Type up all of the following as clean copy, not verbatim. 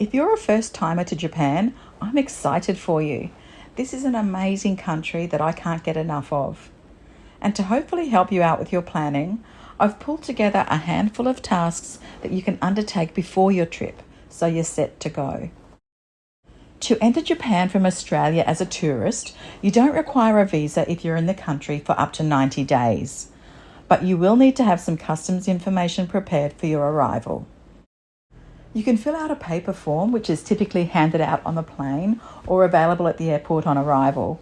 If you're a first timer to Japan, I'm excited for you. This is an amazing country that I can't get enough of. And to hopefully help you out with your planning, I've pulled together a handful of tasks that you can undertake before your trip, so you're set to go. To enter Japan from Australia as a tourist, you don't require a visa if you're in the country for up to 90 days, but you will need to have some customs information prepared for your arrival. You can fill out a paper form, which is typically handed out on the plane or available at the airport on arrival.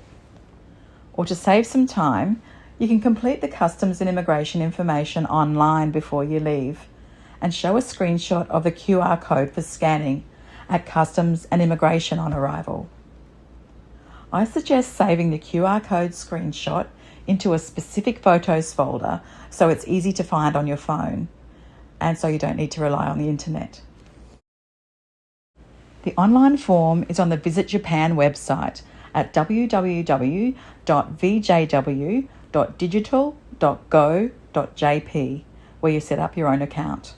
Or to save some time, you can complete the customs and immigration information online before you leave and show a screenshot of the QR code for scanning at customs and immigration on arrival. I suggest saving the QR code screenshot into a specific photos folder so it's easy to find on your phone and so you don't need to rely on the internet. The online form is on the Visit Japan website at www.vjw.digital.go.jp, where you set up your own account.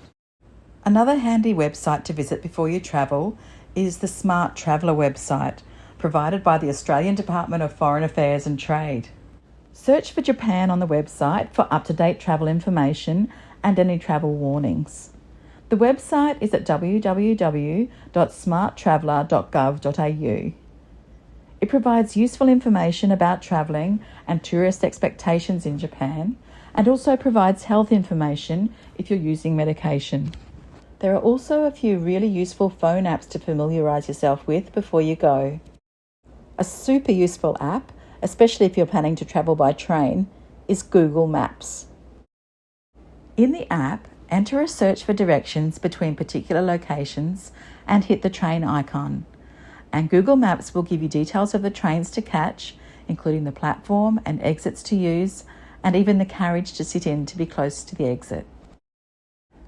Another handy website to visit before you travel is the Smartraveller website, provided by the Australian Department of Foreign Affairs and Trade. Search for Japan on the website for up-to-date travel information and any travel warnings. The website is at www.smartraveller.gov.au. It provides useful information about travelling and tourist expectations in Japan, and also provides health information if you're using medication. There are also a few really useful phone apps to familiarise yourself with before you go. A super useful app, especially if you're planning to travel by train, is Google Maps. In the app, enter a search for directions between particular locations and hit the train icon. And Google Maps will give you details of the trains to catch, including the platform and exits to use, and even the carriage to sit in to be close to the exit.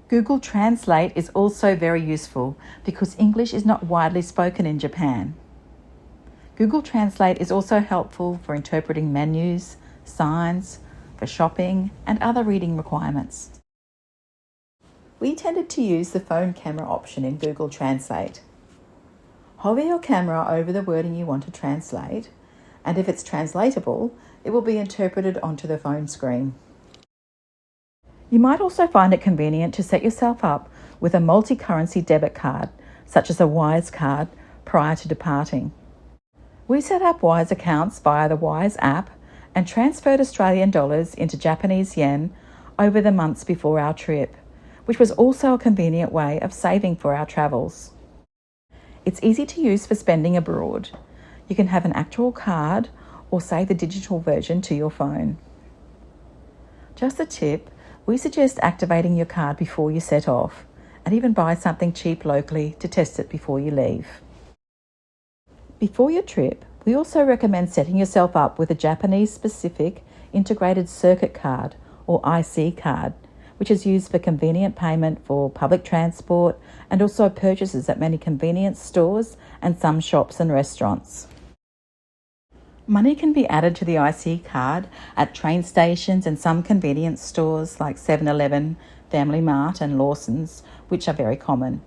Google Translate is also very useful because English is not widely spoken in Japan. Google Translate is also helpful for interpreting menus, signs, for shopping, and other reading requirements. We tended to use the phone camera option in Google Translate. Hover your camera over the wording you want to translate, and if it's translatable, it will be interpreted onto the phone screen. You might also find it convenient to set yourself up with a multi-currency debit card, such as a Wise card, prior to departing. We set up Wise accounts via the Wise app and transferred Australian dollars into Japanese yen over the months before our trip, which was also a convenient way of saving for our travels. It's easy to use for spending abroad. You can have an actual card or save the digital version to your phone. Just a tip, we suggest activating your card before you set off, and even buy something cheap locally to test it before you leave. Before your trip, we also recommend setting yourself up with a Japanese-specific integrated circuit card or IC card, which is used for convenient payment for public transport and also purchases at many convenience stores and some shops and restaurants. Money can be added to the IC card at train stations and some convenience stores like 7-Eleven, Family Mart and Lawson's, which are very common.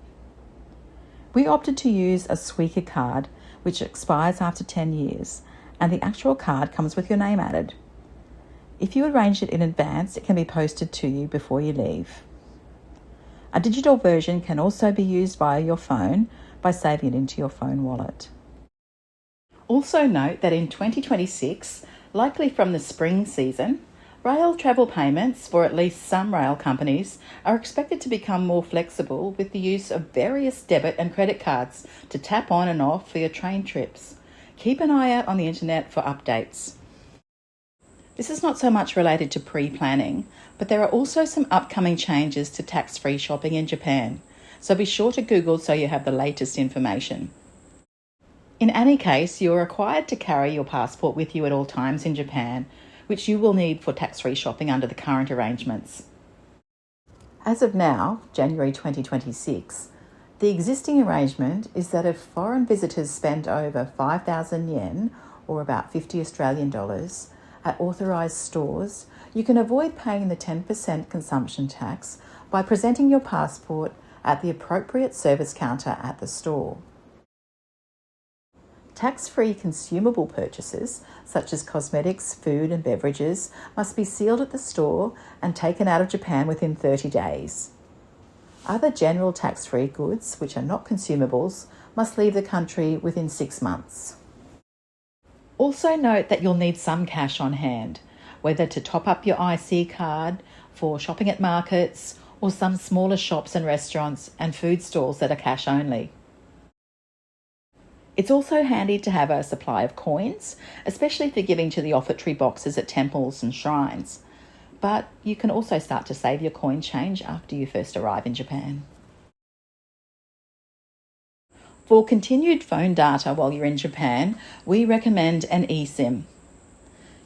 We opted to use a Suica card, which expires after 10 years, and the actual card comes with your name added. If you arrange it in advance, it can be posted to you before you leave. A digital version can also be used via your phone by saving it into your phone wallet. Also note that in 2026, likely from the spring season, rail travel payments for at least some rail companies are expected to become more flexible with the use of various debit and credit cards to tap on and off for your train trips. Keep an eye out on the internet for updates. This is not so much related to pre-planning, but there are also some upcoming changes to tax-free shopping in Japan, so be sure to Google so you have the latest information. In any case, you are required to carry your passport with you at all times in Japan, which you will need for tax-free shopping under the current arrangements. As of now, January 2026, the existing arrangement is that if foreign visitors spend over 5,000 yen, or about $50 Australian, at authorised stores, you can avoid paying the 10% consumption tax by presenting your passport at the appropriate service counter at the store. Tax-free consumable purchases, such as cosmetics, food and beverages, must be sealed at the store and taken out of Japan within 30 days. Other general tax-free goods, which are not consumables, must leave the country within 6 months. Also note that you'll need some cash on hand, whether to top up your IC card, for shopping at markets, or some smaller shops and restaurants and food stalls that are cash only. It's also handy to have a supply of coins, especially for giving to the offertory boxes at temples and shrines. But you can also start to save your coin change after you first arrive in Japan. For continued phone data while you're in Japan, we recommend an eSIM.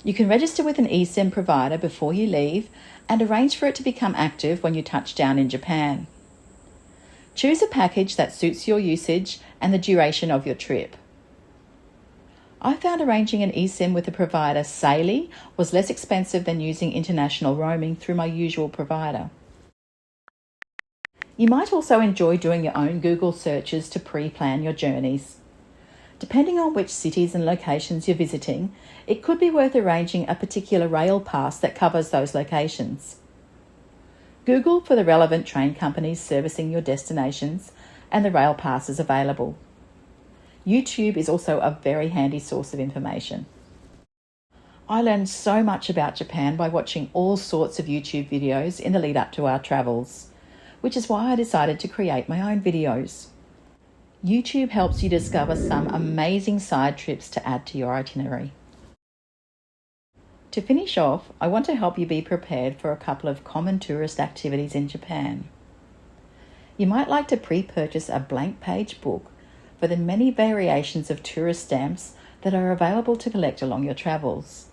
You can register with an eSIM provider before you leave and arrange for it to become active when you touch down in Japan. Choose a package that suits your usage and the duration of your trip. I found arranging an eSIM with the provider Saily was less expensive than using international roaming through my usual provider. You might also enjoy doing your own Google searches to pre-plan your journeys. Depending on which cities and locations you're visiting, it could be worth arranging a particular rail pass that covers those locations. Google for the relevant train companies servicing your destinations and the rail passes available. YouTube is also a very handy source of information. I learned so much about Japan by watching all sorts of YouTube videos in the lead up to our travels, which is why I decided to create my own videos. YouTube helps you discover some amazing side trips to add to your itinerary. To finish off, I want to help you be prepared for a couple of common tourist activities in Japan. You might like to pre-purchase a blank page book for the many variations of tourist stamps that are available to collect along your travels.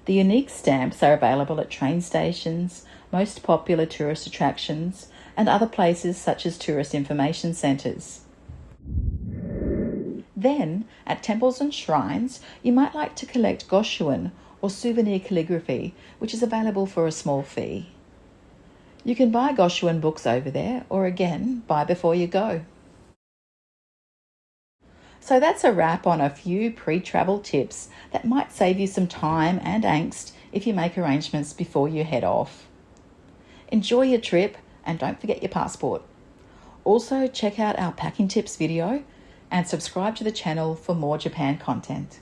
The unique stamps are available at train stations, most popular tourist attractions, and other places such as tourist information centres. Then, at temples and shrines, you might like to collect goshuin, or souvenir calligraphy, which is available for a small fee. You can buy goshuin books over there, or again, buy before you go. So that's a wrap on a few pre-travel tips that might save you some time and angst if you make arrangements before you head off. Enjoy your trip and don't forget your passport. Also, check out our packing tips video and subscribe to the channel for more Japan content.